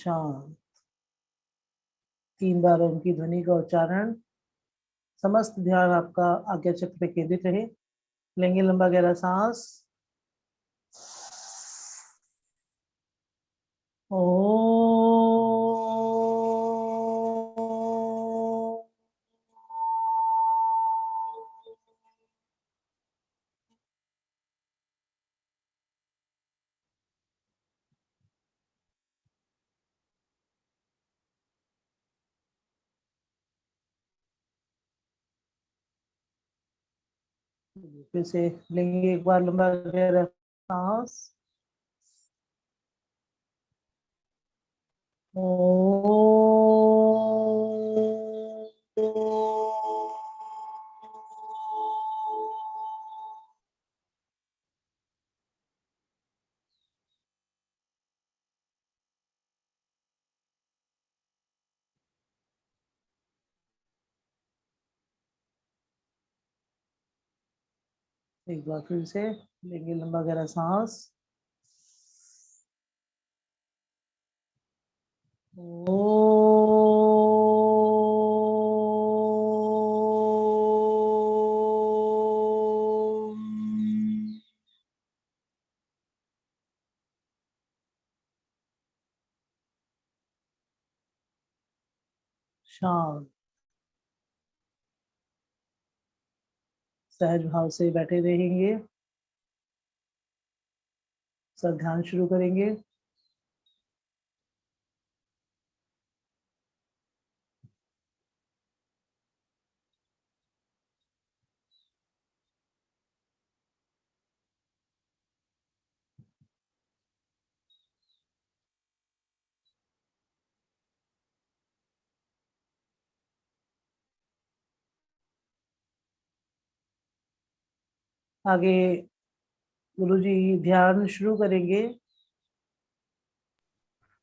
शांत। 3 बार ओम की ध्वनि का उच्चारण। समस्त ध्यान आपका आज्ञा चक्र पे केंद्रित रहे। लेंगे लंबा गहरा सांस। ओ फिर से लेंगे एक बार लंबा गहरा सांस। ओ एक बार फिर से लेंगे लंबा गहरा सांस। ओम। शांत। सहज भाव से बैठे रहेंगे। सब ध्यान शुरू करेंगे। आगे गुरुजी ध्यान शुरू करेंगे।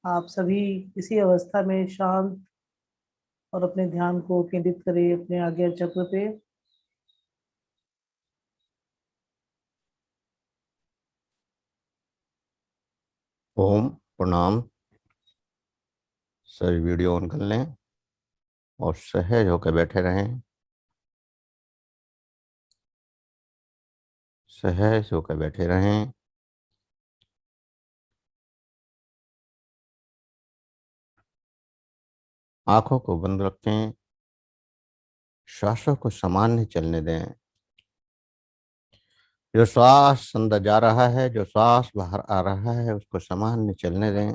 आप सभी इसी अवस्था में शांत और अपने ध्यान को केंद्रित करें अपने आज्ञा चक्र पे। ओम प्रणाम। सभी वीडियो ऑन कर लें और सहज होकर बैठे रहें। सहज होकर बैठे रहें। आंखों को बंद रखें। श्वासों को सामान्य चलने दें। जो श्वास अंदर जा रहा है, जो श्वास बाहर आ रहा है, उसको सामान्य चलने दें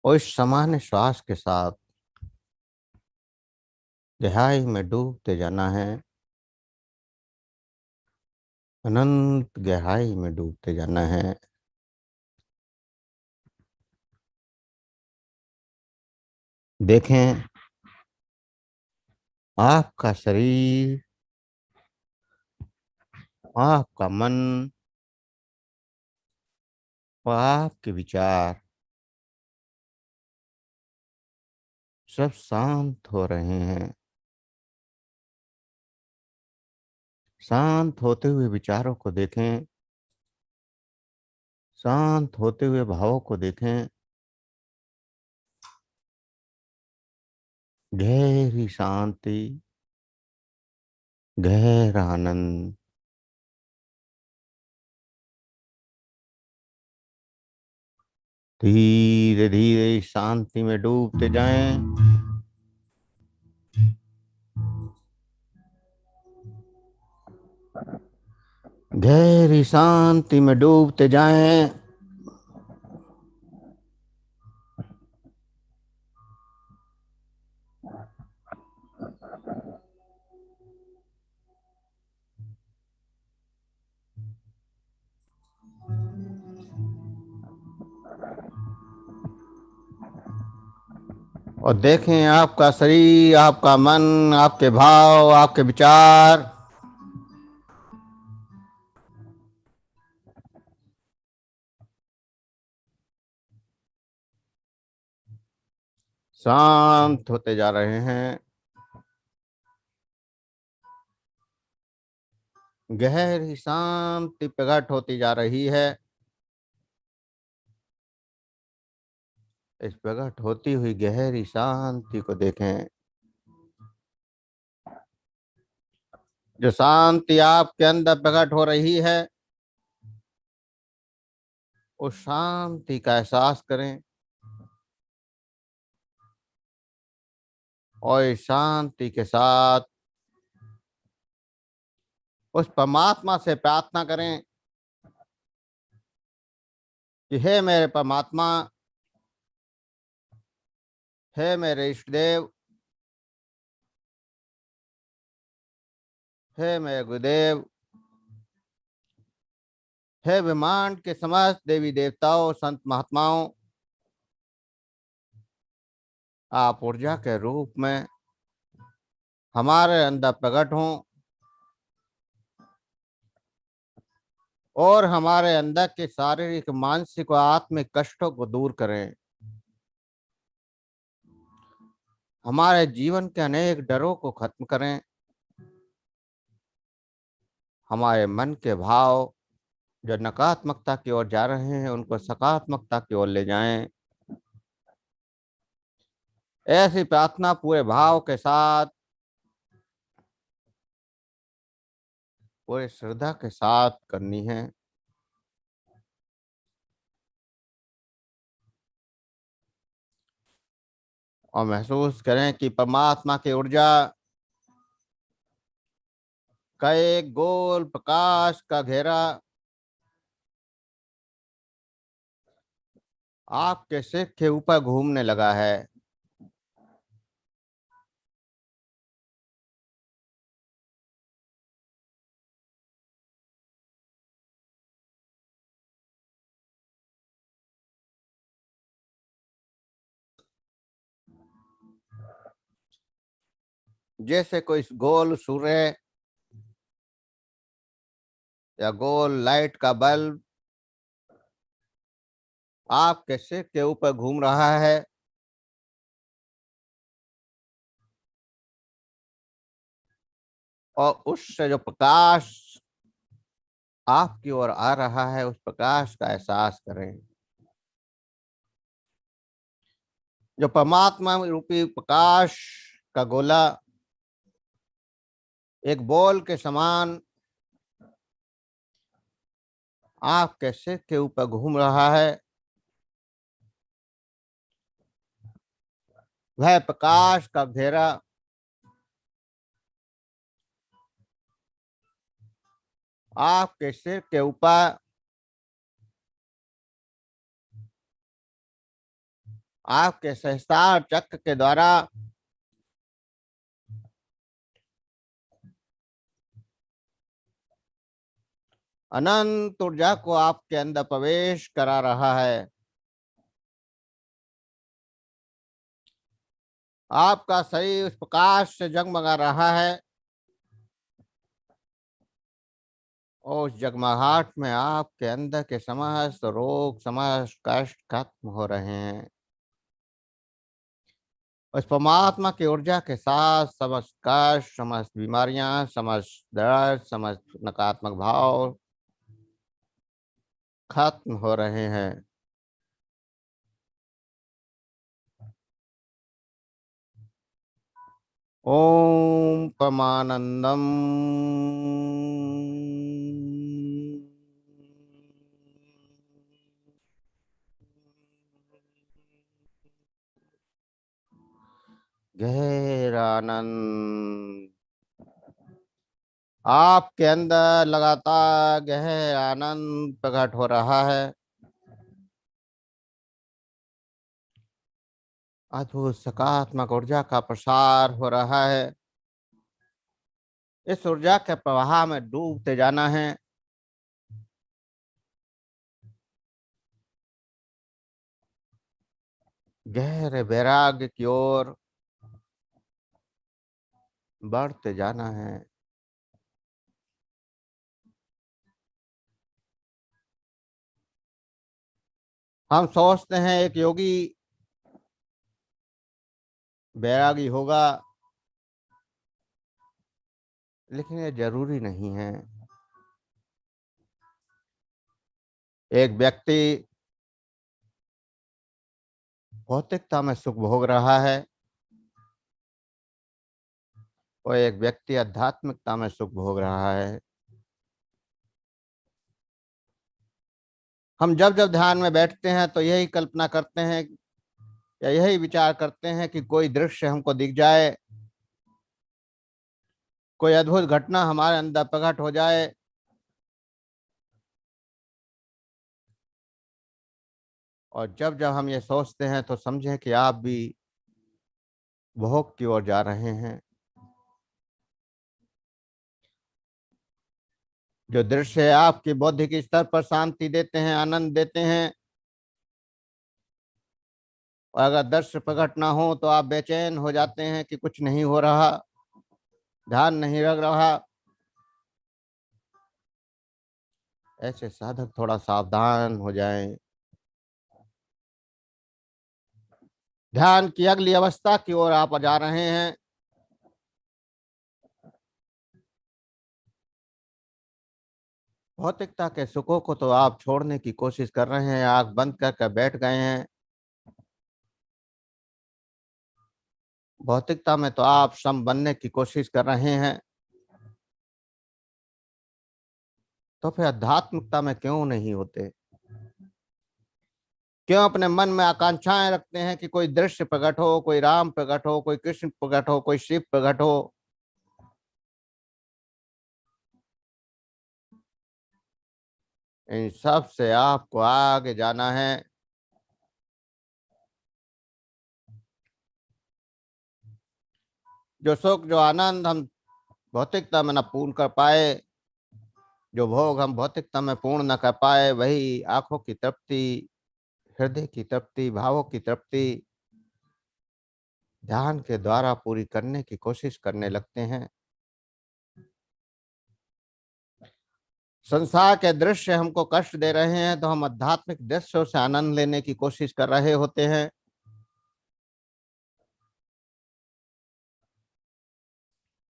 और इस सामान्य श्वास के साथ गहराई में डूबते जाना है। अनंत गहराई में डूबते जाना है। देखें आपका शरीर, आपका मन और आपके विचार सब शांत हो रहे हैं। शांत होते हुए विचारों को देखें। शांत होते हुए भावों को देखें। गहरी शांति, गहरा आनंद। धीरे धीरे इस शांति में डूबते जाएं। गहरी शांति में डूबते जाएं। और देखें आपका शरीर, आपका मन, आपके भाव, आपके विचार शांत होते जा रहे हैं। गहरी शांति प्रकट होती जा रही है। इस प्रकट होती हुई गहरी शांति को देखें। जो शांति आपके अंदर प्रकट हो रही है, उस शांति का एहसास करें और इस शांति के साथ उस परमात्मा से प्रार्थना करें कि हे मेरे परमात्मा, हे मेरे इष्ट देव, हे मेरे गुरुदेव, हे ब्रह्मांड के समस्त देवी देवताओं, संत महात्माओं, आप ऊर्जा के रूप में हमारे अंदर प्रकट हों और हमारे अंदर के शारीरिक, मानसिक और आत्मिक कष्टों को दूर करें। हमारे जीवन के अनेक डरों को खत्म करें। हमारे मन के भाव जो नकारात्मकता की ओर जा रहे हैं, उनको सकारात्मकता की ओर ले जाएं। ऐसी प्रार्थना पूरे भाव के साथ, पूरे श्रद्धा के साथ करनी है। और महसूस करें कि परमात्मा की ऊर्जा का एक गोल प्रकाश का घेरा आपके सिर के ऊपर घूमने लगा है। जैसे कोई गोल सूर्य या गोल लाइट का बल्ब आपके सिर के ऊपर घूम रहा है, और उससे जो प्रकाश आपकी ओर आ रहा है, उस प्रकाश का एहसास करें। जो परमात्मा रूपी प्रकाश का गोला एक बॉल के समान आपके सिर के ऊपर घूम रहा है, वह प्रकाश का घेरा आपके सिर के ऊपर आपके सहस्त्रार चक्र के द्वारा अनंत ऊर्जा को आपके अंदर प्रवेश करा रहा है। आपका शरीर उस प्रकाश से जगमगा रहा है और उस जगमगाहट में आपके अंदर के समस्त रोग, समस्त कष्ट खत्म हो रहे हैं। उस परमात्मा की ऊर्जा के साथ समस्त कष्ट, समस्त बीमारियां, समस्त दर्द, समस्त नकारात्मक भाव खत्म हो रहे हैं। ओम परमानंदम। गहरा आनंद आपके अंदर लगातार गहरा आनंद प्रकट हो रहा है। अद्भुत सकारात्मक ऊर्जा का प्रसार हो रहा है। इस ऊर्जा के प्रवाह में डूबते जाना है। गहरे वैराग्य की ओर बढ़ते जाना है। हम सोचते हैं एक योगी वैरागी होगा, लेकिन ये जरूरी नहीं है। एक व्यक्ति भौतिकता में सुख भोग रहा है, और एक व्यक्ति आध्यात्मिकता में सुख भोग रहा है। हम जब जब ध्यान में बैठते हैं तो यही कल्पना करते हैं या यही विचार करते हैं कि कोई दृश्य हमको दिख जाए, कोई अद्भुत घटना हमारे अंदर प्रकट हो जाए, और जब जब हम ये सोचते हैं तो समझें कि आप भी भोग की ओर जा रहे हैं। जो दृश्य आपके बौद्धिक स्तर पर शांति देते हैं, आनंद देते हैं, और अगर दृश्य प्रकट ना हो तो आप बेचैन हो जाते हैं कि कुछ नहीं हो रहा, ध्यान नहीं लग रहा। ऐसे साधक थोड़ा सावधान हो जाएं। ध्यान की अगली अवस्था की ओर आप जा रहे हैं। भौतिकता के सुखों को तो आप छोड़ने की कोशिश कर रहे हैं, आंख बंद करके बैठ गए हैं। भौतिकता में तो आप सम बनने की कोशिश कर रहे हैं, तो फिर आध्यात्मिकता में क्यों नहीं होते? क्यों अपने मन में आकांक्षाएं रखते हैं कि कोई दृश्य प्रकट हो, कोई राम प्रकट हो, कोई कृष्ण प्रकट हो, कोई शिव प्रकट हो? इन सब से आपको आगे जाना है। जो सुख, जो आनंद हम भौतिकता में न पूर्ण कर पाए, जो भोग हम भौतिकता में पूर्ण न कर पाए, वही आंखों की तृप्ति, हृदय की तृप्ति, भावों की तृप्ति ध्यान के द्वारा पूरी करने की कोशिश करने लगते हैं। संसार के दृश्य हमको कष्ट दे रहे हैं तो हम आध्यात्मिक दृश्यों से आनंद लेने की कोशिश कर रहे होते हैं।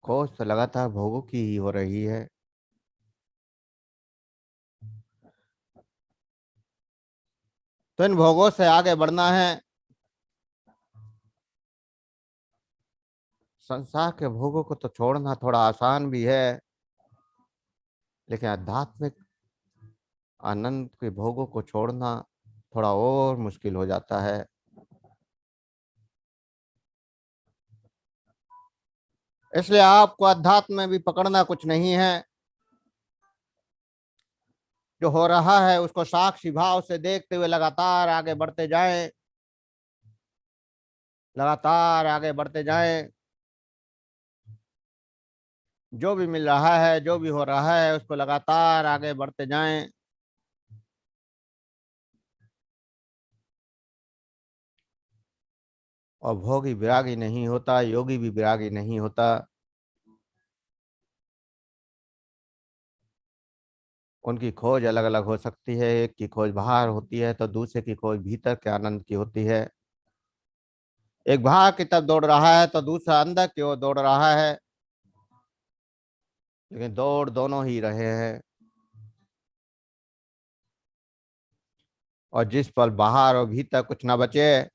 खोज तो लगातार भोगों की ही हो रही है। तो इन भोगों से आगे बढ़ना है। संसार के भोगों को तो छोड़ना थोड़ा आसान भी है, लेकिन आध्यात्मिक आनंद के भोगों को छोड़ना थोड़ा और मुश्किल हो जाता है। इसलिए आपको अध्यात्म में भी पकड़ना कुछ नहीं है। जो हो रहा है उसको साक्षी भाव से देखते हुए लगातार आगे बढ़ते जाएं, लगातार आगे बढ़ते जाएं। जो भी मिल रहा है, जो भी हो रहा है, उसको लगातार आगे बढ़ते जाएं। और भोगी विरागी नहीं होता, योगी भी विरागी नहीं होता। उनकी खोज अलग अलग हो सकती है। एक की खोज बाहर होती है तो दूसरे की खोज भीतर के आनंद की होती है। एक बाहर की तरफ दौड़ रहा है तो दूसरा अंदर की ओर दौड़ रहा है, लेकिन दौड़ दोनों ही रहे हैं। और जिस पल बाहर और भीतर कुछ ना बचे,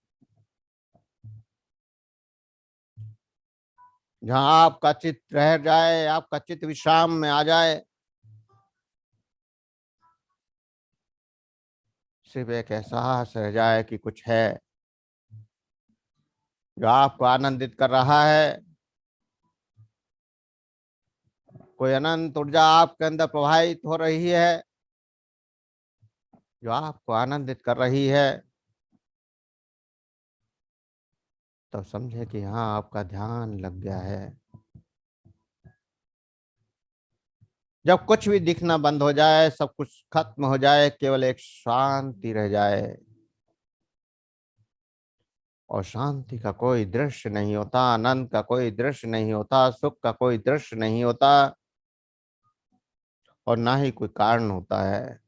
जहां आपका चित्त रह जाए, आपका चित्त विश्राम में आ जाए, सिर्फ एक एहसास रह जाए कि कुछ है जो आपको आनंदित कर रहा है। कोई अनंत ऊर्जा आपके अंदर प्रवाहित हो रही है जो आपको आनंदित कर रही है। तो समझे कि हाँ, आपका ध्यान लग गया है। जब कुछ भी दिखना बंद हो जाए, सब कुछ खत्म हो जाए, केवल एक शांति रह जाए, और शांति का कोई दृश्य नहीं होता, आनंद का कोई दृश्य नहीं होता, सुख का कोई दृश्य नहीं होता, और ना ही कोई कारण होता है।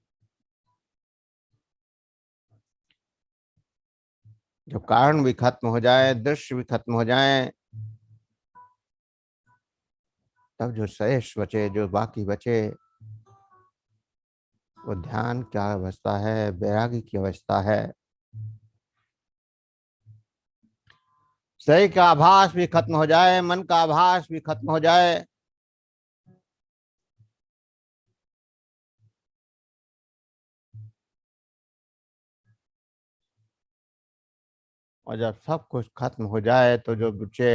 जब कारण भी खत्म हो जाए, दृश्य भी खत्म हो जाए, तब जो शेष बचे, जो बाकी बचे, वो ध्यान की अवस्था है, बैरागी की अवस्था है। शरीर का आभास भी खत्म हो जाए, मन का आभास भी खत्म हो जाए। और जब सब कुछ खत्म हो जाए तो जो बचे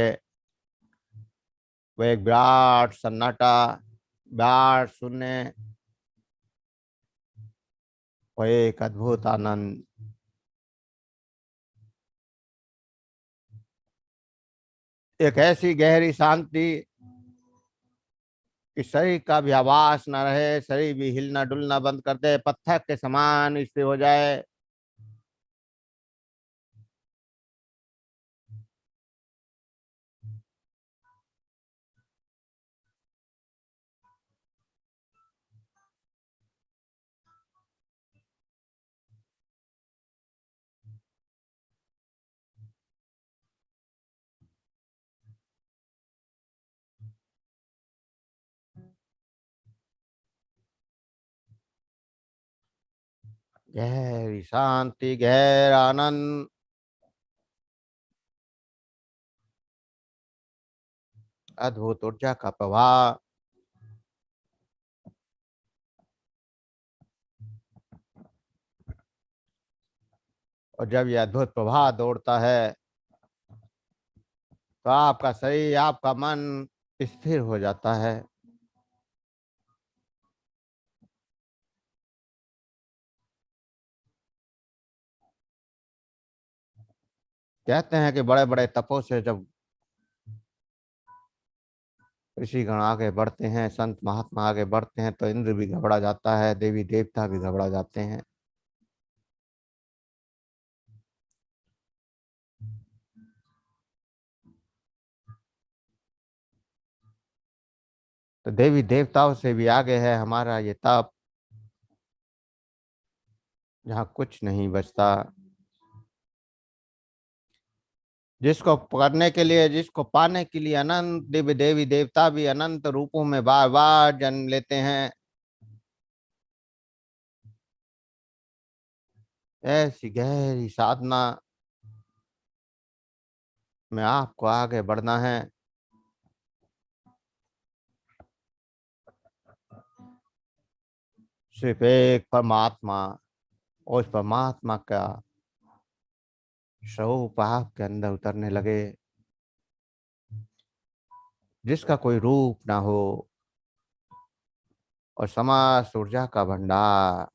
वो एक विराट सन्नाटा, विराट शून्य, वो एक अद्भुत आनंद। एक ऐसी गहरी शांति कि शरीर का भी आवास न रहे, शरीर भी हिलना डुलना बंद कर दे, पत्थर के समान स्थिर हो जाए। गहरी शांति, गहरा आनंद, अद्भुत ऊर्जा का प्रवाह। और जब यह अद्भुत प्रवाह दौड़ता है तो आपका शरीर, आपका मन स्थिर हो जाता है। कहते हैं कि बड़े बड़े तपों से जब ऋषिगण आगे बढ़ते हैं, संत महात्मा आगे बढ़ते हैं, तो इंद्र भी घबरा जाता है, देवी देवता भी घबरा जाते हैं। तो देवी देवताओं से भी आगे है हमारा ये तप, जहाँ कुछ नहीं बचता। जिसको करने के लिए, जिसको पाने के लिए अनंत दिव्य देवी देवता भी अनंत रूपों में बार बार जन्म लेते हैं। ऐसी गहरी साधना में आपको आगे बढ़ना है। सिर्फ एक परमात्मा, उस परमात्मा का स्वरूप आपके अंदर उतरने लगे, जिसका कोई रूप ना हो, और समस्त ऊर्जा का भंडार,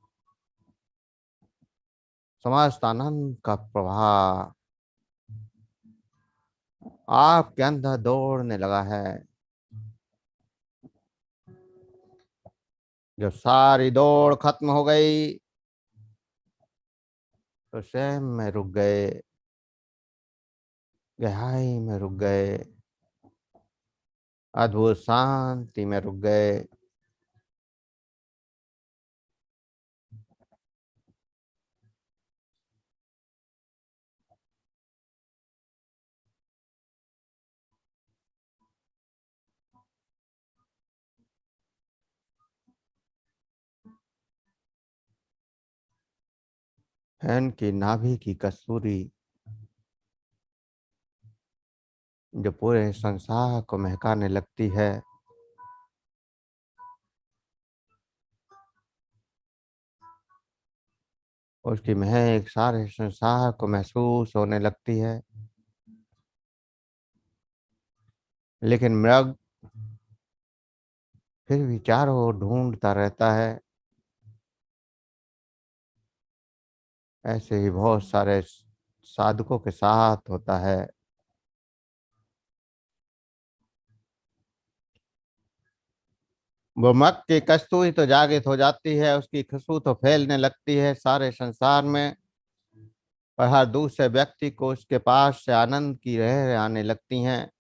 समस्त आनंद का प्रवाह आपके अंदर दौड़ने लगा है। जब सारी दौड़ खत्म हो गई तो स्वयं में रुक गए, गहराई में रुक गए, अद्भुत शांति में रुक गए। फैन की नाभि की कस्तूरी जो पूरे संसार को महकाने लगती है, उसकी महक सारे संसार को महसूस होने लगती है। लेकिन मृग फिर भी चारों ओर ढूंढता रहता है। ऐसे ही बहुत सारे साधकों के साथ होता है। वो मग की कस्तूरी तो जागृत हो जाती है, उसकी खुशबू तो फैलने लगती है सारे संसार में, और हर दूसरे व्यक्ति को उसके पास से आनंद की लहरें आने लगती हैं।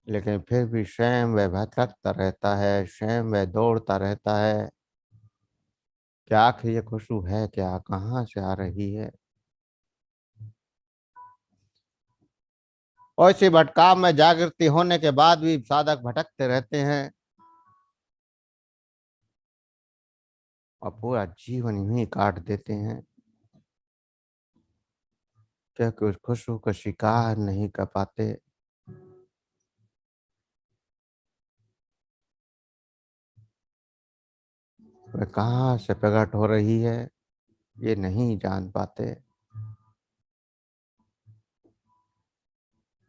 लेकिन फिर भी स्वयं वह भटकता रहता है, स्वयं वह दौड़ता रहता है कि आखिर ये खुशबू है क्या, कहाँ से आ रही है। और इसी भटकाव में जागृति होने के बाद भी साधक भटकते रहते हैं और पूरा जीवन यूं ही काट देते हैं। क्योंकि उस खुशबू को शिकार नहीं कर पाते। वह कहाँ से प्रकट हो रही है ये नहीं जान पाते।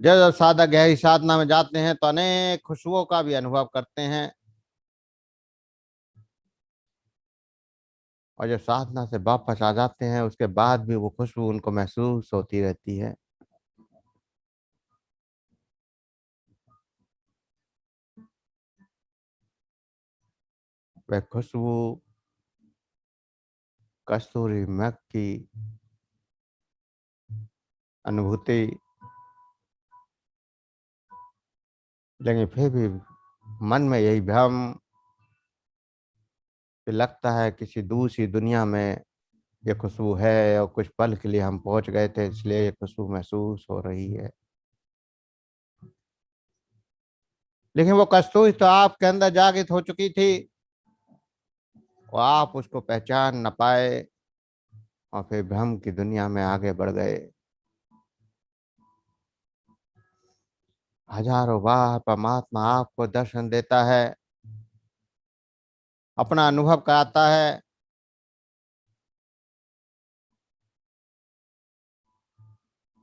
जब जब साधक गहरी साधना में जाते हैं तो अनेक खुशबुओं का भी अनुभव करते हैं, और जब साधना से वापस आ जाते हैं उसके बाद भी वो खुशबू उनको महसूस होती रहती है। वह खुशबू कस्तूरी मृग की अनुभूति, लेकिन फिर भी मन में यही भ्रम कि लगता है किसी दूसरी दुनिया में ये खुशबू है, और कुछ पल के लिए हम पहुंच गए थे इसलिए ये खुशबू महसूस हो रही है। लेकिन वो कस्तूरी तो आपके अंदर जागृत हो चुकी थी, और आप उसको पहचान न पाए और फिर भ्रम की दुनिया में आगे बढ़ गए। हजारों बार परमात्मा आपको दर्शन देता है, अपना अनुभव कराता है,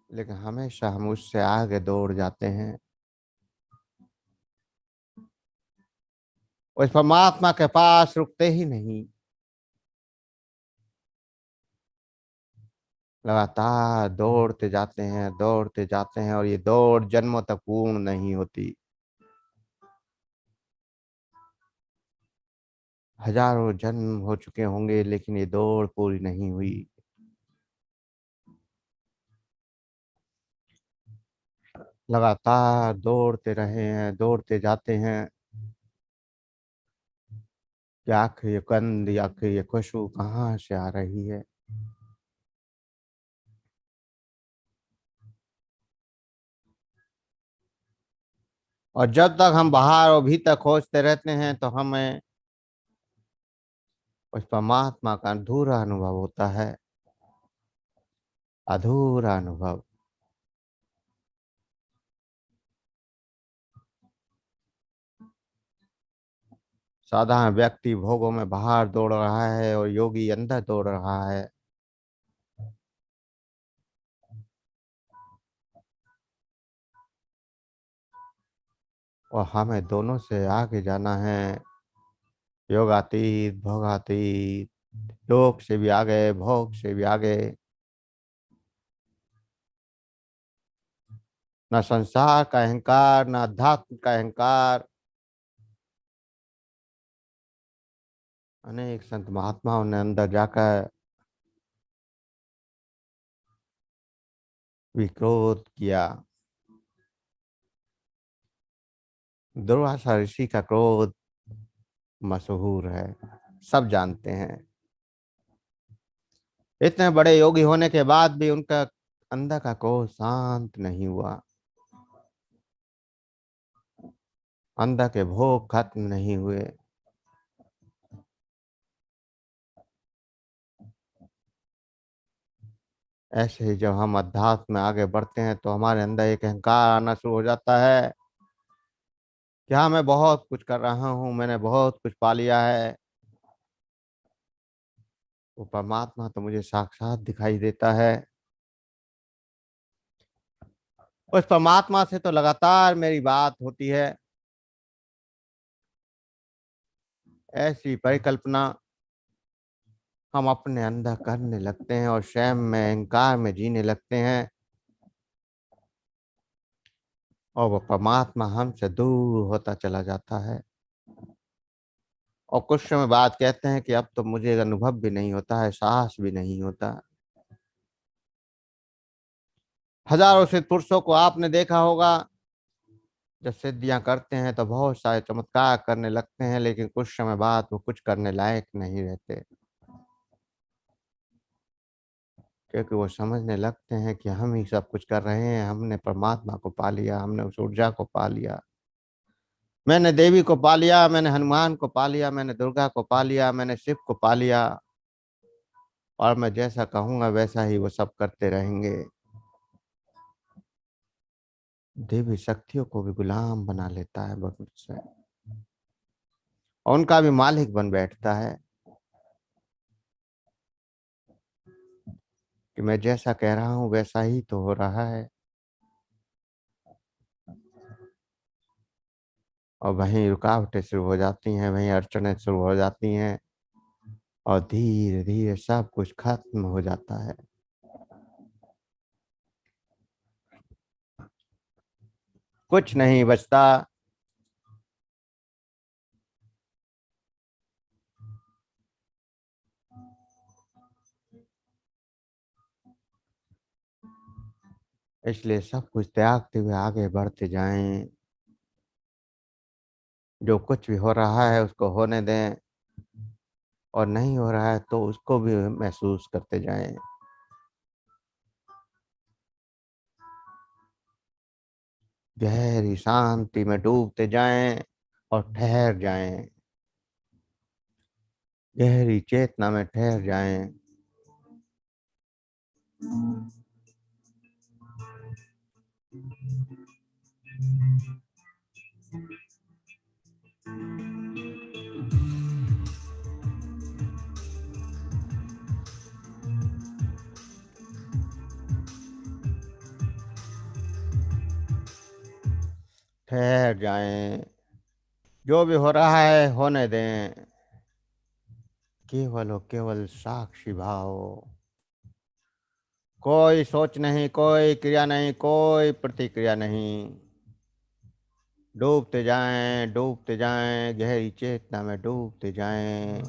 लेकिन हमेशा हम उससे आगे दौड़ जाते हैं। उस परमात्मा के पास रुकते ही नहीं, लगातार दौड़ते जाते हैं, और ये दौड़ जन्मों तक पूर्ण नहीं होती। हजारों जन्म हो चुके होंगे लेकिन ये दौड़ पूरी नहीं हुई। लगातार दौड़ते रहे हैं, दौड़ते जाते हैं कि आखिर ये कंद या आखिर ये खुशबू कहाँ से आ रही है। और जब तक हम बाहर और भीतर खोजते रहते हैं तो हमें उस परमात्मा का अधूरा अनुभव होता है, अधूरा अनुभव। साधारण व्यक्ति भोगों में बाहर दौड़ रहा है और योगी अंदर दौड़ रहा है। और हमें दोनों से आगे जाना है, योगातीत भोगातीत, योग से भी आगे भोग से भी आगे। न संसार का अहंकार, न अध्यात्म का अहंकार। अनेक संत महात्माओं ने अंदर जाकर विक्रोध किया। दुर्वासा ऋषि का क्रोध मशहूर है, सब जानते हैं। इतने बड़े योगी होने के बाद भी उनका अंदर का क्रोध शांत नहीं हुआ, अंदर के भोग खत्म नहीं हुए। ऐसे ही जब हम अध्यात्म में आगे बढ़ते हैं तो हमारे अंदर एक अहंकार आना शुरू हो जाता है कि हाँ मैं बहुत कुछ कर रहा हूँ, मैंने बहुत कुछ पा लिया है। वो परमात्मा तो मुझे साक्षात दिखाई देता है, उस परमात्मा से तो लगातार मेरी बात होती है। ऐसी परिकल्पना हम अपने अंदर करने लगते हैं और स्वयं में अहंकार में जीने लगते हैं, और वो परमात्मा हमसे दूर होता चला जाता है। और कुछ समय बाद कहते हैं कि अब तो मुझे अनुभव भी नहीं होता है, साहस भी नहीं होता। हजारों सिद्ध पुरुषों को आपने देखा होगा, जब सिद्धियां करते हैं तो बहुत सारे चमत्कार करने लगते हैं, लेकिन कुछ समय बाद वो कुछ करने लायक नहीं रहते, क्योंकि वो समझने लगते हैं कि हम ही सब कुछ कर रहे हैं, हमने परमात्मा को पा लिया, हमने उस ऊर्जा को पा लिया। मैंने देवी को पा लिया, मैंने हनुमान को पा लिया, मैंने दुर्गा को पा लिया, मैंने शिव को पा लिया, और मैं जैसा कहूंगा वैसा ही वो सब करते रहेंगे। देवी शक्तियों को भी गुलाम बना लेता है मनुष्य, और उनका भी मालिक बन बैठता है कि मैं जैसा कह रहा हूं वैसा ही तो हो रहा है। और वहीं रुकावटें शुरू हो जाती हैं, वहीं अड़चनें शुरू हो जाती हैं, और धीरे धीरे सब कुछ खत्म हो जाता है। कुछ नहीं बचता। इसलिए सब कुछ त्यागते हुए आगे बढ़ते जाएं। जो कुछ भी हो रहा है उसको होने दें, और नहीं हो रहा है तो उसको भी महसूस करते जाएं। गहरी शांति में डूबते जाएं और ठहर जाएं। गहरी चेतना में ठहर जाएं। ठहर जाएं। जो भी हो रहा है होने दें। केवल और केवल साक्षी भाव। कोई सोच नहीं, कोई क्रिया नहीं, कोई प्रतिक्रिया नहीं। डूबते जाएं, गहरी चेतना में डूबते जाएं।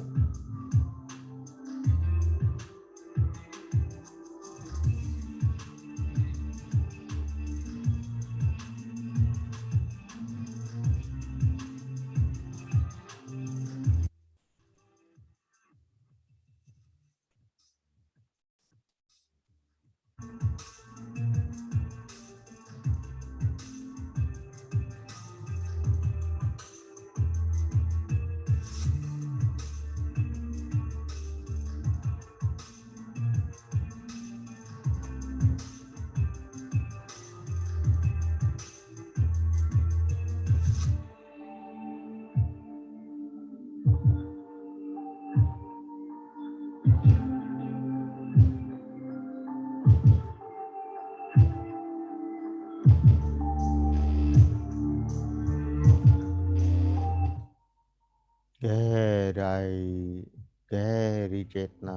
गहराई, गहरी चेतना,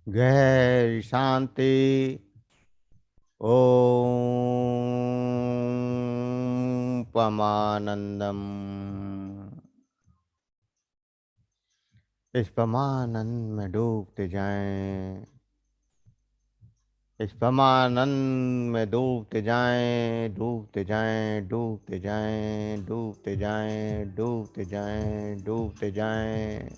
गहरी शांति। ओम परमानंदम। इस परमानंद में डूबते जाएं। इस परमानंद में डूबते जाएं, डूबते जाएं, डूबते जाएं, डूबते जाएं, डूबते जाएं, डूबते जाएं।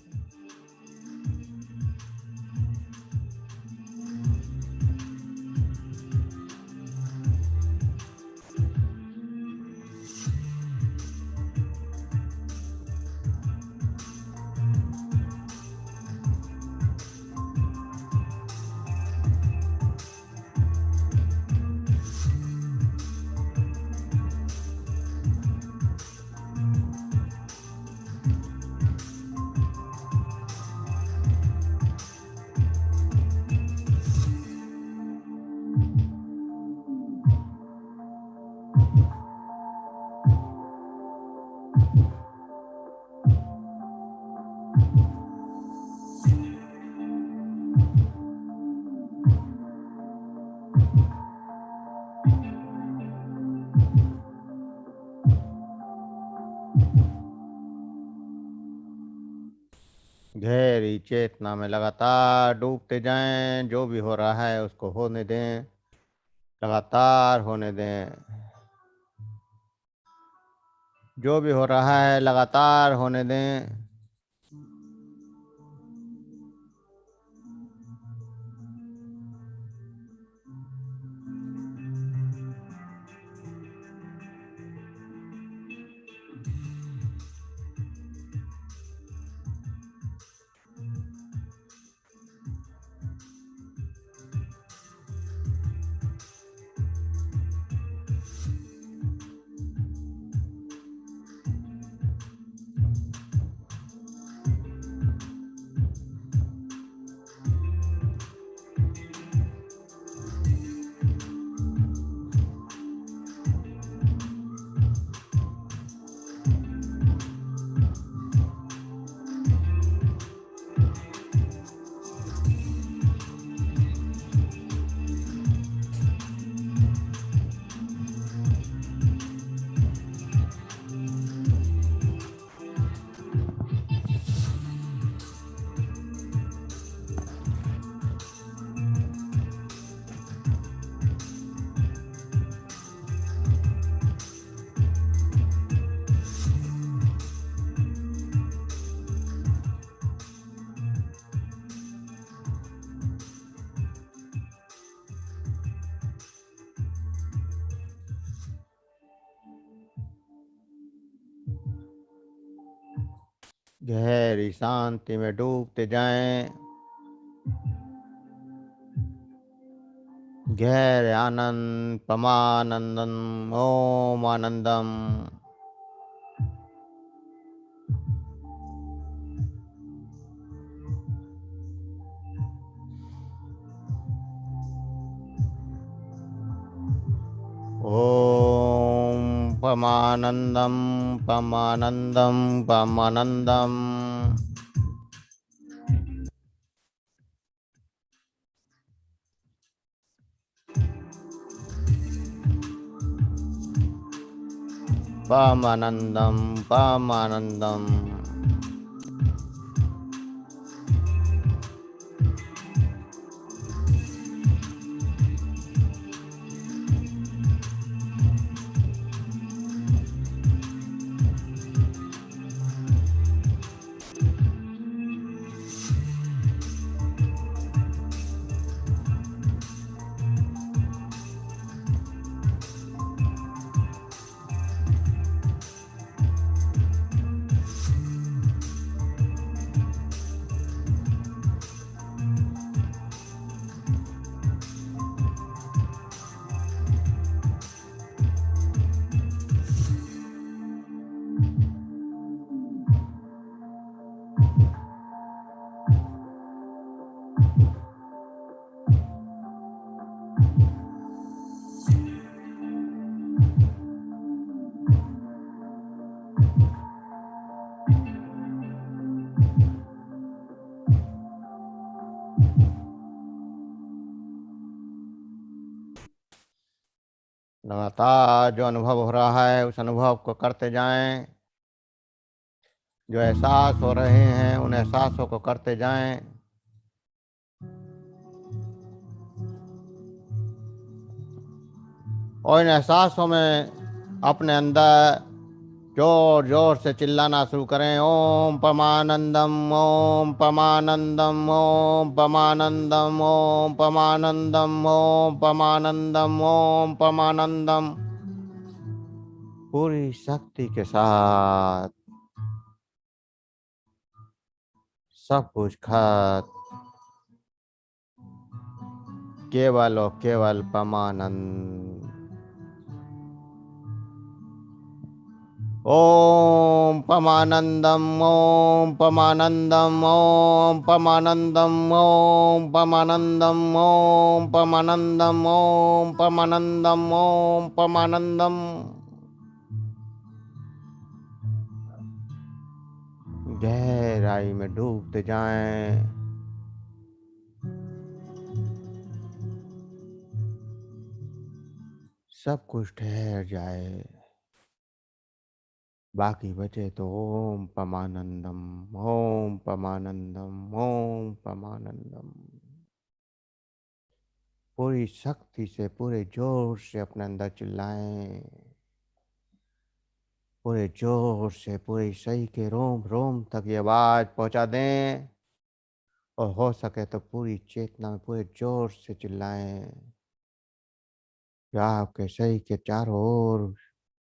गहरी चेतना में लगातार डूबते जाएं। जो भी हो रहा है उसको होने दें, लगातार होने दें। जो भी हो रहा है लगातार होने दें। गहरी शांति में डूबते जाएं। गहरे आनंद परमानंदम ओम आनंदम। ओम परमानंदम परमानंदम परमानंदम। परमानंदम परमानंदम। लगातार जो अनुभव हो रहा है उस अनुभव को करते जाएं। जो एहसास हो रहे हैं उन एहसासों को करते जाएं। और इन एहसासों में अपने अंदर जोर जोर से चिल्लाना शुरू करें। ओम परमानंदम ओम परमानंदम ओम परमानंदम ओम परमानंदम ओम परमानंदम ओम परमानंदम। पूरी शक्ति के साथ सब कुछ खत्म। केवल और केवल परमानंद। ओम परमानंदम ओम परमानंदम ओम परमानंदम ओम परमानंदम ओम परमानंदम ओम परमानंदम ओम परमानंदम। गहराई में डूबते जाएं। सब कुछ ठहर जाए। बाकी बचे तो ओम परमानंदम ओम परमानंदम ओम परमानंदम। पूरी शक्ति से पूरे जोर से अपने अंदर चिल्लाएं। पूरे जोर से पूरे शरीर के रोम रोम तक ये आवाज पहुंचा दें। और हो सके तो पूरी चेतना में पूरे जोर से चिल्लाएं कि आपके शरीर के चारों ओर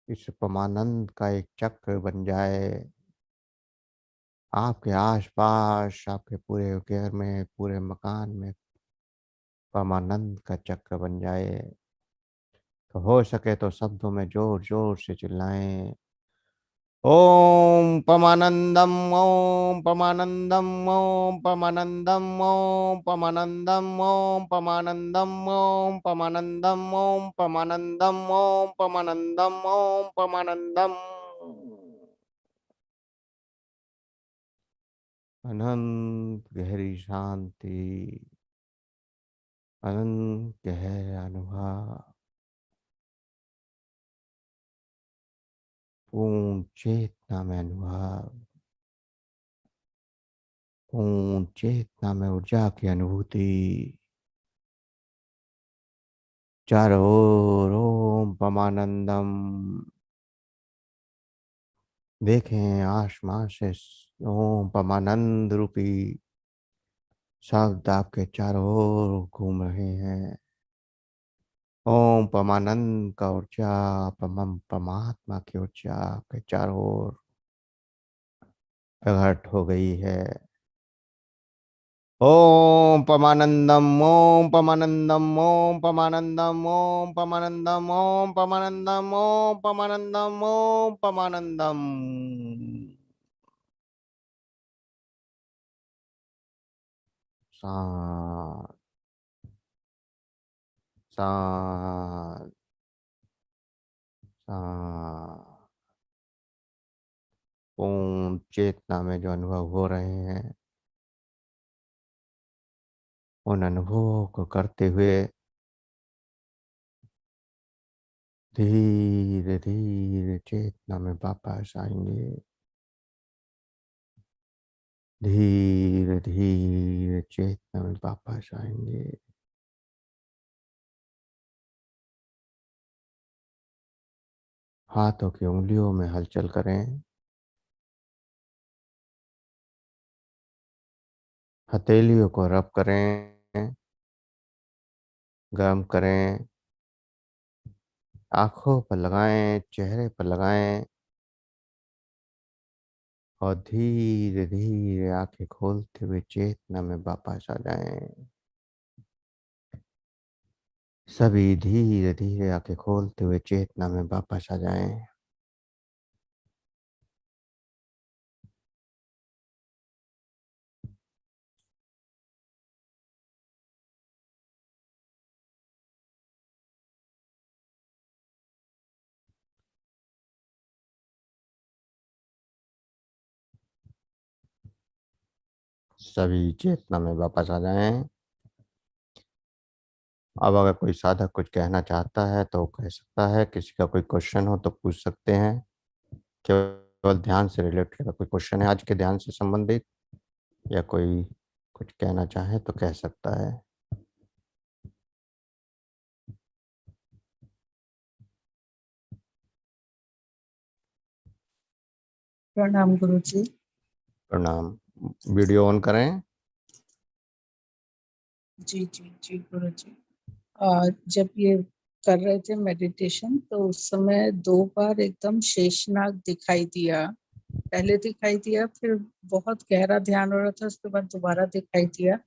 इस परमानंद का एक चक्र बन जाए। आपके आसपास आपके पूरे घर में पूरे मकान में परमानंद का चक्र बन जाए। तो हो सके तो शब्दों में जोर जोर से चिल्लाएं। ओम परमानंदम ओम परमानंदम ओम परमानंदम ओम परमानंदम ओम परमानंदम ओम परमानंदम ओम परमानंदम ओम परमानंदम ओम परमानंदम। अनंत गहरी शांति। अनंत गहरा अनुभव। पूर्ण चेतना में अनुभव। पूर्ण चेतना में ऊर्जा की अनुभूति। चारों ओर ओम परमानंदम। देखें आसमान से ओम परमानंद रूपी शब्द आपके चारों ओर घूम रहे हैं। ओम परमानंद का ऊर्जा परमात्मा की ऊर्जा आपके चारों ओर प्रकट हो गई है। ओम पमानंदम ओम पमानंदम ओम पमानंदम ओम पमानंदम ओम पमानंदम ओम पमानंदम ओम पमानंदम। शांत शांत शांत। पूर्ण चेतना में जो अनुभव हो रहे हैं, उन अनुभवों को करते हुए धीरे धीरे चेतना में वापस आएंगे। धीरे धीरे चेतना में वापस आएंगे। हाथों की उंगलियों में हलचल करें। हथेलियों को रब करें, गर्म करें। आंखों पर लगाएं, चेहरे पर लगाएं और धीरे धीरे आंखें खोलते हुए चेतना में वापस आ जाएं। सभी धीरे धीरे आंखें खोलते हुए चेतना में वापस आ जाएं। सभी चेतना में वापस आ जाएं। अब अगर कोई साधक कुछ कहना चाहता है तो कह सकता है। किसी का कोई क्वेश्चन हो तो पूछ सकते हैं। केवल ध्यान से रिलेटेड अगर कोई क्वेश्चन है आज के ध्यान से संबंधित, या कोई कुछ कहना चाहे तो कह सकता है। प्रणाम गुरु जी। प्रणाम। वीडियो ऑन करें। जी जी जी गुरु जी। जब ये कर रहे थे मेडिटेशन तो उस समय 2 बार एकदम शेषनाग दिखाई दिया। पहले दिखाई दिया, फिर बहुत गहरा ध्यान हो रहा था, उसके बाद दोबारा दिखाई दिया।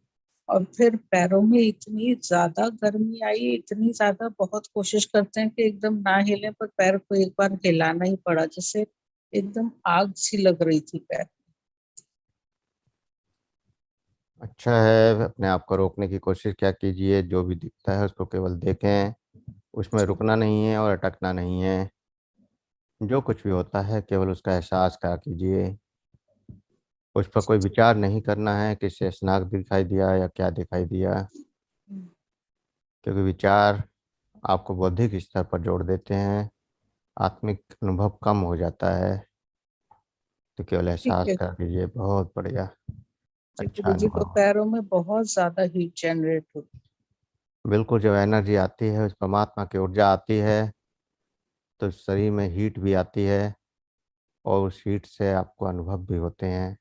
और फिर पैरों में इतनी ज्यादा गर्मी आई, इतनी ज्यादा, बहुत कोशिश करते हैं कि एकदम ना हिले, पर पैर को एक बार हिलाना ही पड़ा, जैसे एकदम आग सी लग रही थी पैर। अच्छा है, अपने आप को रोकने की कोशिश क्या कीजिए। जो भी दिखता है उसको केवल देखें, उसमें जी रुकना नहीं है और अटकना नहीं है। जो कुछ भी होता है केवल उसका एहसास करा कीजिए। उस पर जी कोई जी। विचार नहीं करना है कि शेषनाग दिखाई दिया या क्या दिखाई दिया, हम्म, क्योंकि विचार आपको बौद्धिक स्तर पर जोड़ देते हैं, आत्मिक अनुभव कम हो जाता है। तो केवल ठीक एहसास है कर लीजिए। बहुत बढ़िया। जी। अच्छा गुरु जी को अनुभव। पैरों में बहुत ज्यादा हीट जनरेट होती। बिल्कुल, जब एनर्जी आती है, उस परमात्मा की ऊर्जा आती है, तो शरीर में हीट भी आती है और उस हीट से आपको अनुभव भी होते हैं।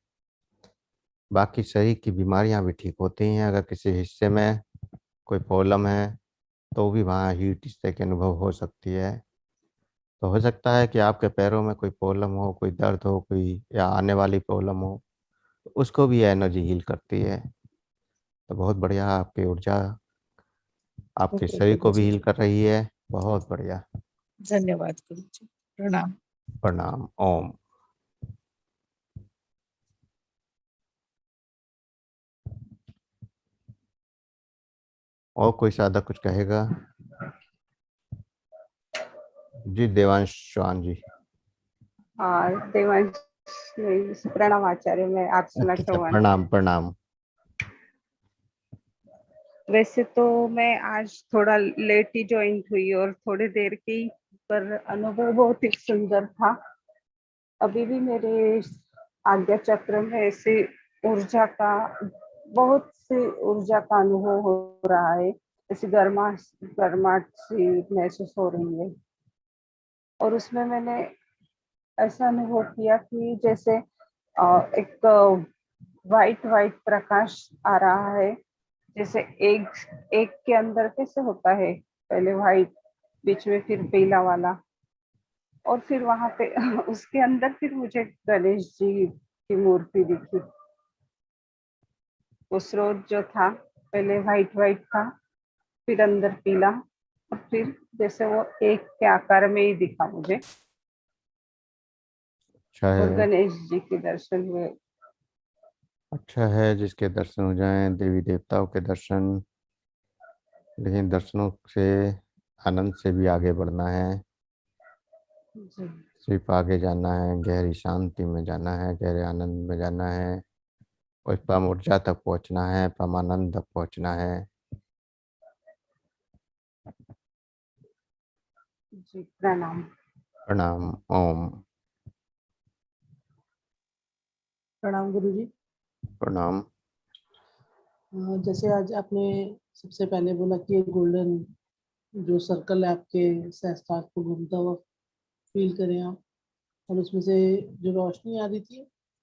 बाकी शरीर की बीमारियां भी ठीक होती हैं। अगर किसी हिस्से में कोई प्रॉब्लम है तो भी वहाँ हीट इस तरह की अनुभव हो सकती है। तो हो सकता है कि आपके पैरों में कोई प्रॉब्लम हो, कोई दर्द हो, कोई या आने वाली प्रॉब्लम हो, तो उसको भी एनर्जी हील करती है। तो बहुत बढ़िया, आपकी ऊर्जा आपके ओके शरीर गुरु को भी जी। हील कर रही है। बहुत बढ़िया। धन्यवाद गुरु जी। प्रणाम। प्रणाम। ओम। और कोई साधक कुछ कहेगा? जी, देवांश चौहान जी। हाँ देवांश, प्रणाम आचार्य, मैं अर्चना अच्छा अच्छा, चौहान। प्रणाम प्रणाम। वैसे तो मैं आज थोड़ा लेट ही ज्वाइन हुई और थोड़ी देर की, पर अनुभव बहुत ही सुंदर था। अभी भी मेरे आज्ञा चक्र में ऐसी ऊर्जा का, बहुत सी ऊर्जा का अनुभव हो रहा है। ऐसी गर्माहट सी महसूस हो रही है। और उसमें मैंने ऐसा अनुभव किया कि जैसे एक वाइट वाइट प्रकाश आ रहा है। जैसे एक एक के अंदर कैसे होता है, पहले वाइट, बीच में फिर पीला वाला, और फिर वहां पे उसके अंदर फिर मुझे गणेश जी की मूर्ति दिखी। वो स्रोत जो था पहले वाइट वाइट था, फिर अंदर पीला, और फिर जैसे वो एक के आकार में ही दिखा मुझे। अच्छा और है। गणेश जी के दर्शन हुए। अच्छा है जिसके दर्शन हो जाएं, देवी देवताओं के दर्शन। लेकिन दर्शनों से आनंद से भी आगे बढ़ना है। जी सिर्फ आगे जाना है, गहरी शांति में जाना है, गहरे आनंद में जाना है, और परम ऊर्जा तक पहुंचना है, परमानंद तक पहुंचना है। जी, प्रणाम। प्रणाम। ओम। प्रणाम गुरु जी। प्रणाम। जैसे आज आपने सबसे पहले बोला कि गोल्डन जो सर्कल है आपके सहस्त्रार को घूमता हुआ फील करें आप, और उसमें से जो रोशनी आ रही थी,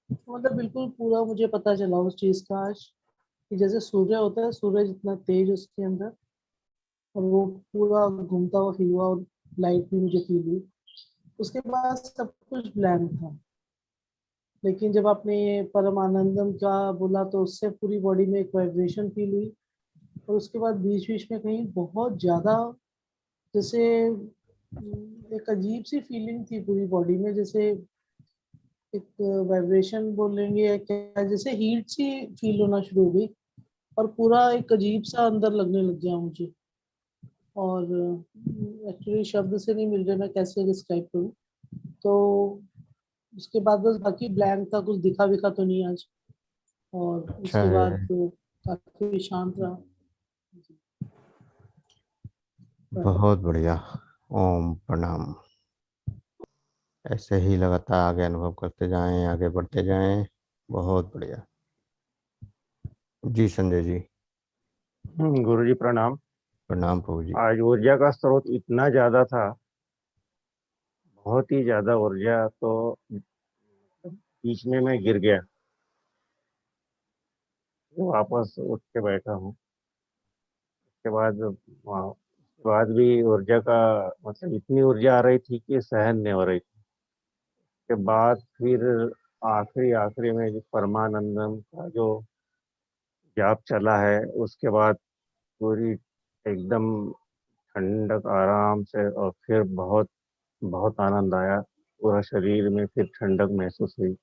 तो मतलब बिल्कुल पूरा मुझे पता चला उस चीज का आज, कि जैसे सूर्य होता है, सूरज इतना तेज उसके अंदर, और वो पूरा घूमता हुआ फील हुआ, और लाइट भी मुझे फील हुई। उसके बाद सब कुछ ब्लैंक था। लेकिन जब आपने ये परमानंदम का बोला, तो उससे पूरी बॉडी में एक वाइब्रेशन फील हुई। और उसके बाद बीच बीच में कहीं बहुत ज्यादा, जैसे एक अजीब सी फीलिंग थी पूरी बॉडी में, जैसे एक वाइब्रेशन बोलेंगे या क्या, जैसे हीट सी फील होना शुरू हो गई, और पूरा एक अजीब सा अंदर लगने लग गया मुझे। और एक्चुअली शब्द से नहीं मिल रहे मैं कैसे डिस्क्राइब करूँ। तो उसके बाद बस बाकी ब्लैंक था, कुछ दिखा विखा तो नहीं आज। और अच्छा उसके बाद है। तो काफी शांत रहा। प्रणाम। बहुत बढ़िया। ओम। प्रणाम। ऐसे ही लगातार आगे अनुभव करते जाएं, आगे बढ़ते जाएं। बहुत बढ़िया। जी संजय जी। गुरु जी प्रणाम। प्रणाम प्रभु जी। आज ऊर्जा का स्रोत इतना ज्यादा था, बहुत ही ज्यादा ऊर्जा, तो बीच में मैं गिर गया, वापस उठ के बैठा हूँ। उसके बाद उसके बाद भी ऊर्जा का मतलब इतनी ऊर्जा आ रही थी कि सहन नहीं हो रही थी। उसके बाद फिर आखिरी आखिरी में जो परमानंदम का जो जाप चला है, उसके बाद पूरी एकदम ठंडक आराम से, और फिर बहुत बहुत आनंद आया। पूरा शरीर में फिर ठंडक महसूस हुई,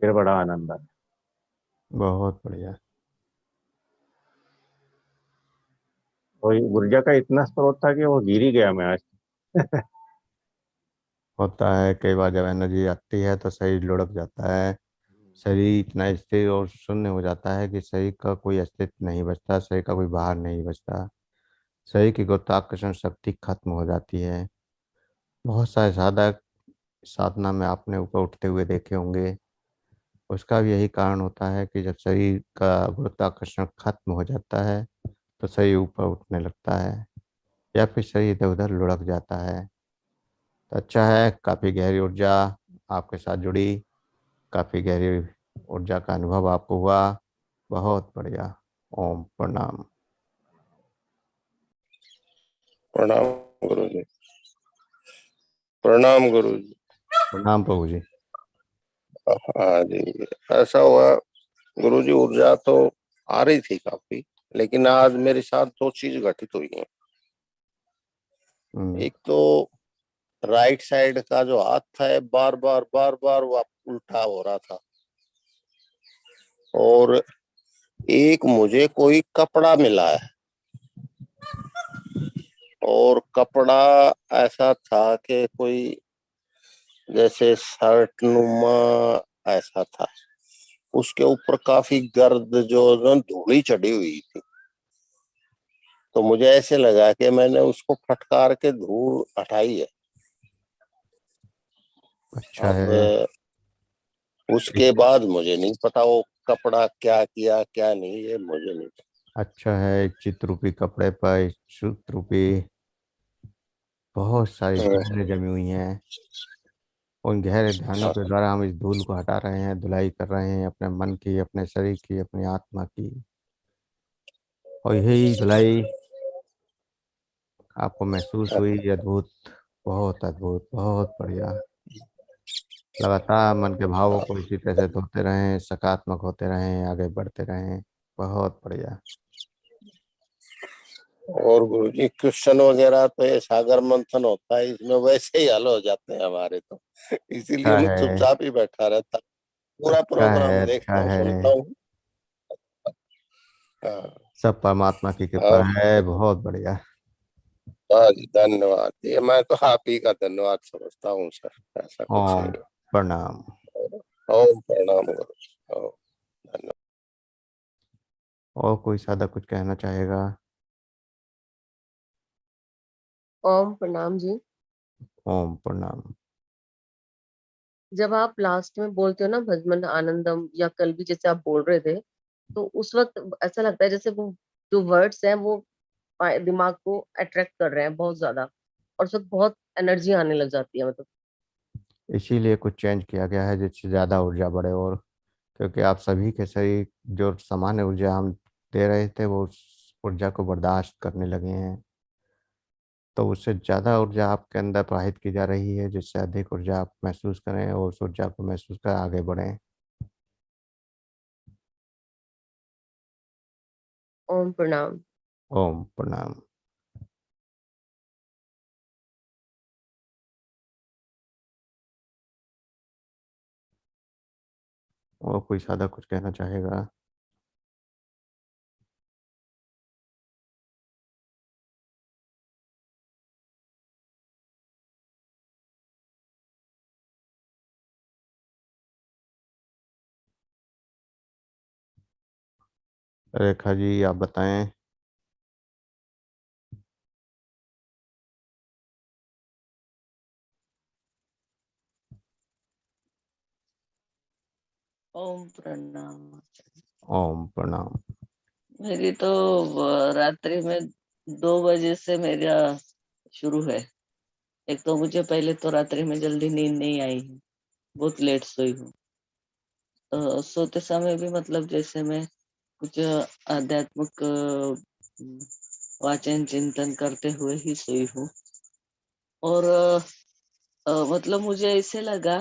फिर बड़ा आनंद आया। बहुत बढ़िया। वही ऊर्जा का इतना स्रोत था कि वो गिर ही गया मैं आज। होता है कई बार, जब एनर्जी आती है तो शरीर लुढ़क जाता है। शरीर इतना स्थिर और शून्य हो जाता है कि शरीर का कोई अस्तित्व नहीं बचता, शरीर का कोई बाहर नहीं बचता। शरीर की गुरुत्वाकर्षण शक्ति खत्म हो जाती है। बहुत सारे साधक साधना में आपने ऊपर उठते हुए देखे होंगे। उसका भी यही कारण होता है कि जब शरीर का गुरुत्वाकर्षण खत्म हो जाता है तो शरीर ऊपर उठने लगता है, या फिर शरीर इधर उधर लुढ़क जाता है। तो अच्छा है, काफ़ी गहरी ऊर्जा आपके साथ जुड़ी, काफ़ी गहरी ऊर्जा का अनुभव आपको हुआ। बहुत बढ़िया। ओम। प्रणाम। प्रणाम गुरु जी। प्रणाम गुरु जी। प्रणाम प्रभु जी। हाँ जी, ऐसा हुआ गुरु जी, ऊर्जा तो आ रही थी काफी, लेकिन आज मेरे साथ दो चीज घटित हुई हैं। हम्म। एक तो राइट साइड का जो हाथ था, बार बार वो उल्टा हो रहा था, और एक मुझे कोई कपड़ा मिला है, और कपड़ा ऐसा था कि कोई जैसे शर्ट नुमा ऐसा था। उसके ऊपर काफी गर्द जो धूली चढ़ी हुई थी, तो मुझे ऐसे लगा कि मैंने उसको फटकार के धूल हटाई है। अच्छा अब है। उसके बाद मुझे नहीं पता वो कपड़ा क्या किया क्या नहीं, ये मुझे नहीं अच्छा है, एक चित्ररूपी कपड़े पर एक सूत्ररूपी बहुत सारी पता। धूलें जमी हुई हैं। उन गहरे ध्यानों के द्वारा हम इस धूल को हटा रहे हैं, धुलाई कर रहे हैं अपने मन की, अपने शरीर की, अपनी आत्मा की। और यही धुलाई आपको महसूस हुई। अद्भुत। बहुत अद्भुत। बहुत बढ़िया। लगातार मन के भावों को इसी तरह से धोते रहें, सकारात्मक होते रहें, आगे बढ़ते रहें। बहुत बढ़िया। और गुरु जी क्वेश्चन वगैरह तो ये सागर मंथन होता है, इसमें वैसे ही हल हो जाते हैं हमारे तो। इसीलिए अच्छा मैं है, चुपचाप ही बैठा रहता, पूरा अच्छा है, प्रोग्राम देखता अच्छा हूँ, है। सुनता हूँ। हाँ। सब परमात्मा की कृपा और है। बहुत बढ़िया। हाँ जी, धन्यवाद। ये मैं तो आप ही का धन्यवाद समझता हूँ सर, ऐसा कुछ ओम नहीं प्रणाम। है। ओम प्रणाम गुरु जी। ओम धन्यवाद। और कोई साधक कुछ कहना चाहेगा? ओम प्रणाम जी। ओम प्रणाम। जब आप लास्ट में बोलते हो ना भजमन आनंदम, या कल भी जैसे आप बोल रहे थे, तो उस वक्त ऐसा लगता है जैसे वो जो वर्ड्स हैं वो दिमाग को अट्रैक्ट कर रहे हैं बहुत ज्यादा, और उस वक्त बहुत एनर्जी आने लग जाती है, मतलब। इसीलिए कुछ चेंज किया गया है जिससे ज़्यादा ऊर्जा बढ़े। और क्योंकि आप सभी के सही जो सामान्य ऊर्जा हम दे रहे थे वो उस ऊर्जा को बर्दाश्त करने लगे हैं, तो उससे ज़्यादा ऊर्जा आपके अंदर प्रवाहित की जा रही है, जिससे अधिक ऊर्जा आप महसूस करें और उस ऊर्जा को महसूस कर आगे बढ़ें। ओम प्रणाम। ओम प्रणाम। और कोई साधक कुछ कहना चाहेगा? रेखा जी आप बताएं। ओम प्रणाम। ओम प्रणाम। मेरी तो रात्रि में 2 बजे से मेरा शुरू है। एक तो मुझे पहले तो रात्रि में जल्दी नींद नहीं आई है, बहुत लेट सोई हूँ। सोते समय भी मतलब जैसे मैं कुछ आध्यात्मिक वाचन चिंतन करते हुए ही सोई हूँ। और मतलब मुझे ऐसे लगा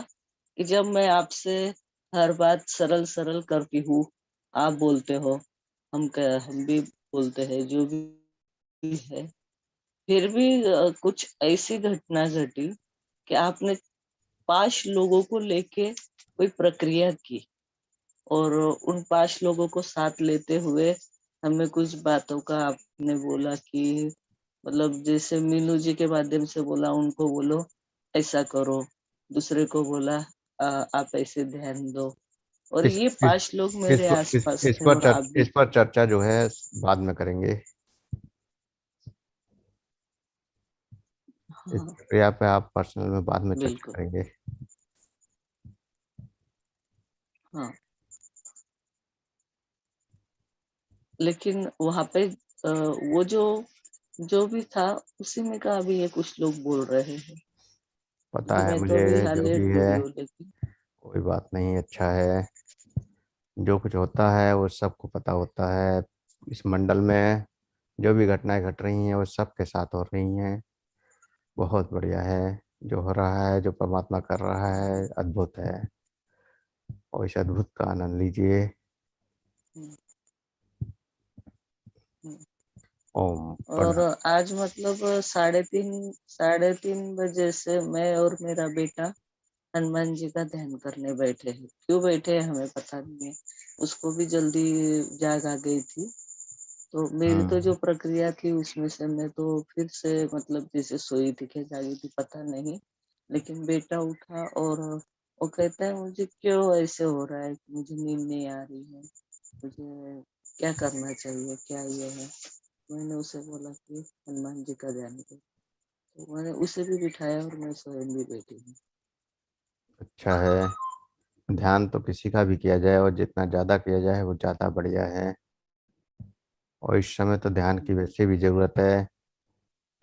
कि जब मैं आपसे हर बात सरल सरल करती हूँ, आप बोलते हो, हम भी बोलते हैं, जो भी है, फिर भी कुछ ऐसी घटना घटी कि आपने 5 लोगों को लेके कोई प्रक्रिया की, और उन 5 लोगों को साथ लेते हुए हमें कुछ बातों का आपने बोला कि मतलब जैसे मीनू जी के माध्यम से बोला, उनको बोलो ऐसा करो, दूसरे को बोला आप ऐसे ध्यान दो, और इस ये इस 5 लोग मेरे आसपास थे, और आप भी। इस पर चर्चा जो है बाद में करेंगे। इस हाँ, प्रक्रिया पे आप पर्सनल में बाद में चर्चा बिल्कुल। करेंगे। हाँ, लेकिन वहां पे वो जो भी था उसी में का अभी ये कुछ लोग बोल रहे हैं, पता क्योंकि है मैं तो मुझे, अभी जो हालेट भी है जुड़ी हूँ, लेकिन कोई बात नहीं, अच्छा है। जो कुछ होता है वो सबको पता होता है। इस मंडल में जो भी घटनाएं घट रही हैं वो सबके साथ हो रही हैं। बहुत बढ़िया है। जो हो रहा है, जो परमात्मा कर रहा है, अद्भुत है। और इस अद्भुत का आनंद लीजिए। हम्म, हम्म। ओम और प्रणाम। आज मतलब 3:30 से मैं और मेरा बेटा हनुमान जी का ध्यान करने बैठे हैं। क्यों बैठे हैं हमें पता नहीं है, उसको भी जल्दी जाग आ गई थी, तो मेरी तो जो हम्म। प्रक्रिया थी उसमें से मैं तो फिर से मतलब जैसे सोई थी कि जागी थी पता नहीं, लेकिन बेटा उठा और वो कहता है मुझे क्यों ऐसे हो रहा है कि मुझे नींद नहीं आ रही है, मुझे क्या करना चाहिए, क्या ये है। मैंने उसे बोला कि हनुमान जी का ध्यान कर, तो मैंने उसे भी बिठाया और मैं स्वयं भी बैठी हूँ। अच्छा है। ध्यान तो किसी का भी किया जाए और जितना ज़्यादा किया जाए वो ज़्यादा बढ़िया है। और इस समय तो ध्यान की वैसे भी ज़रूरत है,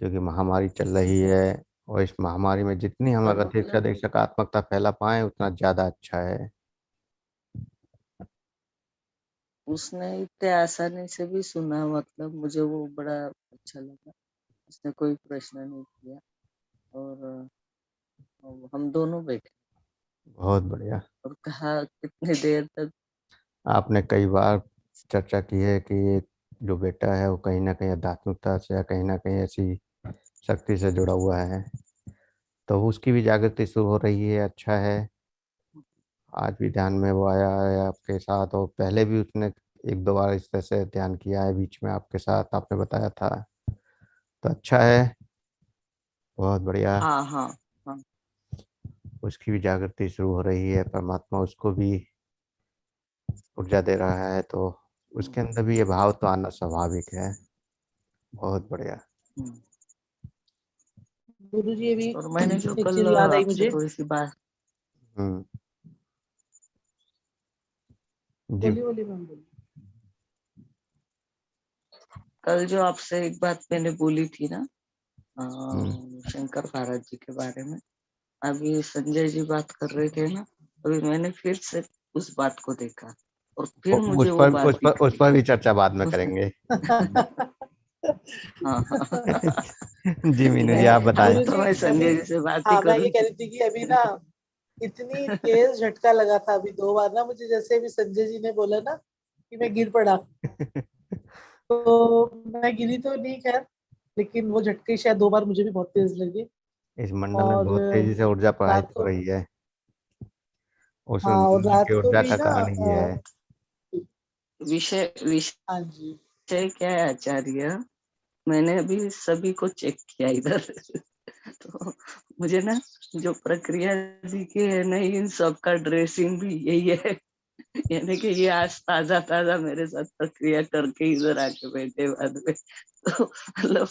क्योंकि महामारी चल रही है। और इस महामारी में जितनी हम और अगर अधिक से मतलब अधिक सकारात्मकता फैला पाएं उतना ज़्यादा अच्छा है। उसने इतने आसानी से भी सुना, मतलब मुझे वो बड़ा अच्छा लगा। उसने कोई प्रश्न नहीं किया, और हम दोनों बैठे। बहुत बढ़िया। और कहा कितनी देर तक। आपने कई बार चर्चा की है कि ये जो बेटा है वो कहीं ना कहीं आध्यात्मिकता से या कहीं ना कहीं ऐसी शक्ति से जुड़ा हुआ है, तो उसकी भी जागृति शुरू हो रही है। अच्छा है, आज भी ध्यान में वो आया है आपके साथ, और पहले भी उसने एक दो बार इस तरह से ध्यान किया है बीच में आपके साथ, आपने बताया था। तो अच्छा है, बहुत बढ़िया। हाँ हाँ हाँ। उसकी भी जागृति शुरू हो रही है, परमात्मा उसको भी ऊर्जा दे रहा है, तो उसके अंदर भी ये भाव तो आना स्वाभाविक है। बहुत बढ़िया। हम्म। गुरु जी अभी और मैंने जो एक कल चीज याद आई आपसे मुझे। थोड़ी सी बात, हम्म। जी। बोलिए बोलिए मैम बोलिए। कल जो आपसे एक बात मैंने बोली थी ना, हम्म। शंकर महाराज जी के बारे में, अभी संजय जी बात कर रहे थे ना, अभी मैंने फिर से उस बात को देखा और फिर मुझे वो बात उस दिखी। पर भी चर्चा बाद में करेंगे। हाँ हाँ। जी मीनू जी, आप बताएं। गुरु तो जी मैं अभी, संजय जी से बात ही हाँ मैं ये कह करूंगी। रही थी कि अभी ना इतनी तेज झटका लगा था अभी 2 बार ना मुझे, जैसे अभी संजय जी ने बोला ना कि मैं गिर पड़ा, तो मैं गिरी तो नहीं खैर, लेकिन वो झटके शायद 2 बार मुझे भी बहुत तेज लगे। इस मंडल में और बहुत तेजी से ऊर्जा प्रवाहित रात हो को, रही है, उसमें हाँ और मंडल रात की को ऊर्जा भी का ना कारण ही है। विषय विषय हाँ जी क्या है आचार्य, मैंने अभी सभी को चेक किया इधर। तो मुझे ना जो प्रक्रिया दिखी है ना, इन सबका ड्रेसिंग भी यही है। यानी कि ये आज ताजा ताजा मेरे साथ प्रक्रिया करके इधर आके बैठे बाद में, तो मतलब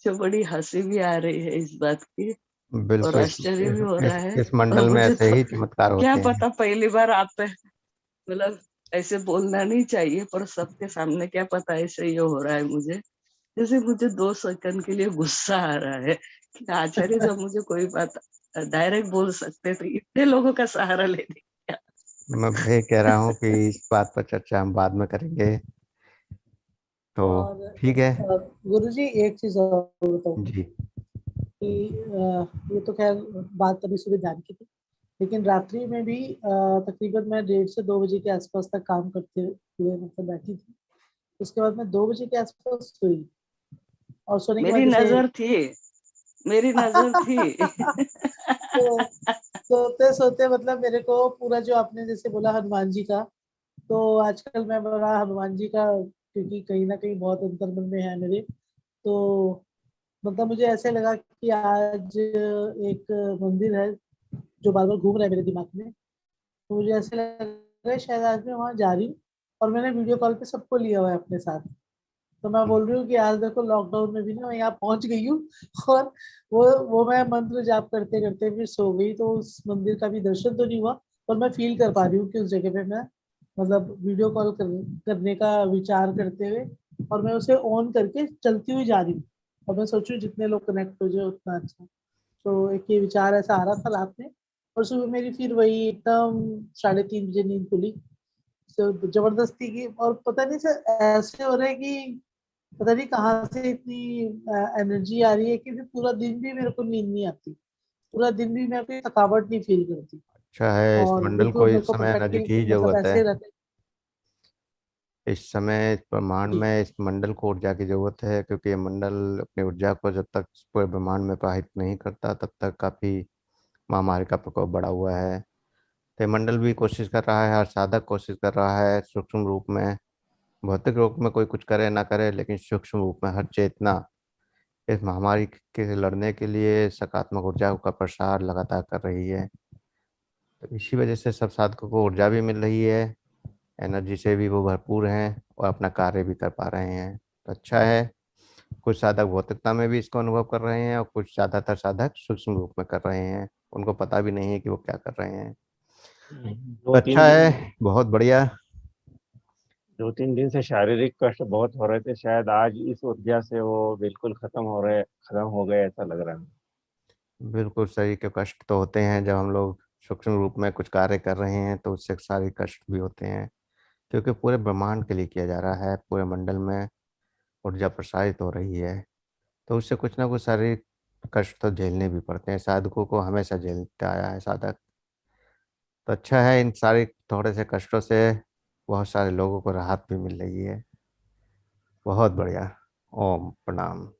जो बड़ी हंसी भी आ रही है इस बात की, और बिल्कुल। आश्चर्य भी हो रहा है। इस और मंडल में मुझे ऐसे तो ही चमत्कार क्या होते हैं। पता, पहली बार आप पे, मतलब ऐसे बोलना नहीं चाहिए, पर सबके सामने क्या पता ऐसे ये हो रहा है मुझे। जैसे मुझे 2 सेकंड के लिए गुस्सा आ रहा है कि आचार्य जब मुझे कोई बात डायरेक्ट बोल सकते थे, इतने लोगों का सहारा लेने क्या। मैं वही कह रहा हूँ कि इस बात पर चर्चा हम बाद में करेंगे, तो और ठीक है। गुरु जी एक चीज और बताऊँ जी। कि ये तो खैर बात अभी सुबह ध्यान की थी, लेकिन रात्रि में भी तकरीबन मैं 1:30 से 2 बजे के आसपास तक काम करते हुए मतलब बैठी थी। उसके बाद मैं 2 बजे के आसपास सोई, और सोने के बाद मेरी जैसे नजर थी, मेरी नजर थी। तो सोते सोते मतलब मेरे को पूरा जो आपने जैसे बोला हनुमान जी का, तो आजकल मैं बड़ा हनुमान जी का, क्योंकि कहीं ना कहीं बहुत अंतर्मन में है मेरे, तो मतलब मुझे ऐसे लगा कि आज एक मंदिर है जो बार बार घूम रहा है मेरे दिमाग में, तो मुझे ऐसे लग रहा है शायद आज मैं वहां जा रही हूँ, और मैंने वीडियो कॉल पे सबको लिया हुआ है अपने साथ। तो मैं बोल रही हूँ कि आज देखो लॉकडाउन में भी ना मैं यहाँ पहुंच गई हूँ, और वो मैं मंत्र जाप करते करते फिर सो गई, तो उस मंदिर का भी दर्शन तो नहीं हुआ, पर मैं फील कर पा रही हूँ कि उस जगह पे मैं मतलब वीडियो कॉल करने का विचार करते हुए, और मैं उसे ऑन करके चलती हुई जा रही हूँ, और मैं सोचूं जितने लोग कनेक्ट हो जाए उतना अच्छा। तो एक ये विचार ऐसा आ रहा था रात में, और सुबह मेरी फिर वही एकदम 3:30 बजे नींद खुली, तो जबरदस्ती की, और पता नहीं सर ऐसे हो रहा है कि पता नहीं कहाँ से इतनी एनर्जी आ रही है कि फिर पूरा दिन भी मेरे को नींद नहीं आती, पूरा दिन भी मैं कोई थकावट नहीं फील करती, अच्छा है, इस और मंडल को बिल्कुल मेरे इस को समय एनर्जी परफेक्टली की ही मतलब जरूरत है। ऐसे रहते। इस समय इस ब्रह्मांड जी में इस मंडल को ऊर्जा की जरूरत है, क्योंकि ये मंडल अपनी ऊर्जा को जब तक पूरे ब्रह्मांड में प्रवाहित नहीं करता तब तक काफी महामारी का प्रकोप बढ़ा हुआ है। तो ये मंडल भी कोशिश कर रहा है, हर साधक कोशिश कर रहा है सूक्ष्म रूप में, भौतिक रूप में कोई कुछ करे ना करे, लेकिन सूक्ष्म रूप में हर चेतना इस महामारी के लड़ने के लिए सकारात्मक ऊर्जा का प्रसार लगातार कर रही है। तो इसी वजह से सब साधकों को ऊर्जा भी मिल रही है, एनर्जी से भी वो भरपूर हैं और अपना कार्य भी कर पा रहे हैं। तो अच्छा है, कुछ साधक भौतिकता में भी इसको अनुभव कर रहे हैं और कुछ ज़्यादातर साधक सूक्ष्म रूप में कर रहे हैं, उनको पता भी नहीं है कि वो क्या कर रहे हैं। तो दो तीन अच्छा दिन है, बहुत बढ़िया। 2-3 दिन से शारीरिक कष्ट बहुत हो रहे थे, शायद आज इस ऊर्जा से वो बिल्कुल खत्म हो गए ऐसा लग रहा है। बिल्कुल, शरीर के कष्ट तो होते हैं जब हम लोग सूक्ष्म रूप में कुछ कार्य कर रहे हैं, तो उससे शारीरिक कष्ट भी होते हैं, क्योंकि पूरे ब्रह्मांड के लिए किया जा रहा है, पूरे मंडल में ऊर्जा प्रसारित हो रही है, तो उससे कुछ ना कुछ शारीरिक कष्ट तो झेलने भी पड़ते हैं, साधकों को हमेशा झेलता आया है साधक। तो अच्छा है, इन सारे थोड़े से कष्टों से बहुत सारे लोगों को राहत भी मिल रही है। बहुत बढ़िया। ओम प्रणाम।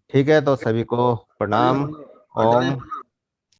ठीक है, तो सभी को प्रणाम। ओम